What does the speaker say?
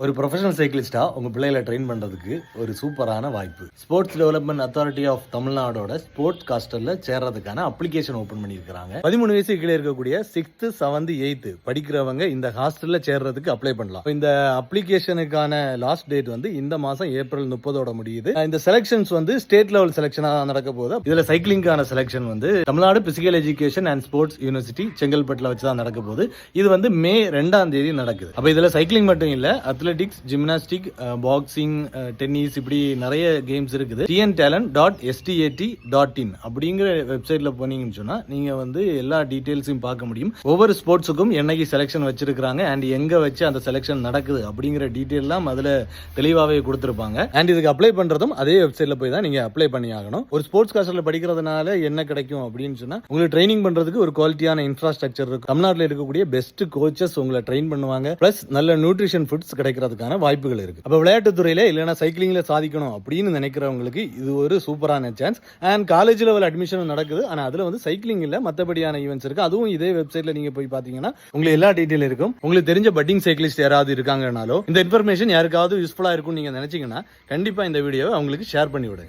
ஒரு ப்ரொஃபஷனல் சைக்கிளிஸ்டா உங்க பிள்ளைகளை ட்ரெயின் பண்றதுக்கு ஒரு சூப்பரான வாய்ப்பு. ஸ்போர்ட்ஸ் டெவலப்மெண்ட் அத்தாரிட்டி ஆஃப் தமிழ்நாடோட ஸ்போர்ட்ஸ் காஸ்டர்ல சேர்றதுக்கான அப்ளிகேஷன் ஓபன் பண்ணியிருக்காங்க. 13 வயசு கீழே இருக்கக்கூடிய 6th 7th 8th படிக்கிறவங்க இந்த ஹாஸ்டல்ல சேர்றதுக்கு அப்ளை பண்ணலாம். இந்த அப்ளிகேஷனுக்கான லாஸ்ட் டேட் வந்து இந்த மாசம் ஏப்ரல் 30 முடியுது. இந்த செலக்ஷன்ஸ் வந்து ஸ்டேட் லெவல் செலக்ஷனா நடக்க போகுது. இதுல சைக்கிளிங்கான செலக்ஷன் வந்து Tamil Nadu physical education and sports university செங்கல்பட்டுல வச்சுதான் நடக்க போகுது. இது வந்து மே 2 நடக்குது. அப்ப இதுல சைக்கிளிங் மட்டும் இல்ல, அத்லெட்டிக்ஸ், ஜிம்னாஸ்டிக், பாக்ஸிங், டென்னிஸ், இப்படி நிறைய கேம்ஸ் இருக்குது. tntalent.stat.in அப்படிங்கிற வெப்சைட்ல போனீங்கன்னு சொன்னா நீங்க வந்து எல்லா டீடைல்ஸையும் பார்க்க முடியும். ஒவ்வொரு ஸ்போர்ட்ஸுக்கும் என்னைக்கு செலக்ஷன் வச்சிருக்காங்க அண்ட் எங்க வச்சு அந்த செலக்ஷன் நடக்குது அப்படிங்கிற டீடைல்லாம் அதுல தெளிவாவே கொடுத்திருப்பாங்க. அண்ட் இதுக்கு அப்ளை பண்றதும் அதே வெப்சைட்ல போய் தான் நீங்க அப்ளை பண்ணி ஆகணும். ஒரு ஸ்போர்ட்ஸ் காஸ்டர்ல படிக்கிறதுனால என்ன கிடைக்கும் அப்படின்னு சொன்னா, உங்களுக்கு ட்ரைனிங் பண்றதுக்கு ஒரு குவாலிட்டியான இன்ஃப்ராஸ்ட்ரக்சர் இருக்கும். தமிழ்நாட்டில் இருக்கக்கூடிய பெஸ்ட் கோச்சஸ் உங்களை ட்ரெயின் பண்ணுவாங்க. பிளஸ் நல்ல நியூட்ரிஷன் ஃபுட்ஸ் கிடைக்கிறதுக்கான வாய்ப்புகள் இருக்கு. அப்ப விளையாட்டு துறையில இல்லைன்னா சைக்கிளிங்ல சாதிக்கணும் அப்படின்னு நினைக்கிறவங்களுக்கு இது ஒரு சூப்பரான chance. And college level admission நடக்குது. ஆனா அதுல வந்து சைக்கிளிங் இல்ல, மத்தபடியான ஈவென்ட்ஸ் இருக்கு. அதுவும் இதே வெப்சைட்ல நீங்க போய் பாத்தீங்கன்னா உங்களுக்கு எல்லா டீடைல் இருக்கும். உங்களுக்கு தெரிஞ்ச பட்டிங் சைக்கிளிஸ்ட் யாராவது இருக்காங்கனாலோ இந்த இன்ஃபர்மேஷன் யாருக்காவது யூஸ்ஃபுல்லா இருக்கும்னு நீங்க நினைச்சீங்கன்னா கண்டிப்பா இந்த வீடியோவை அவங்களுக்கு ஷேர் பண்ணி விடுங்க.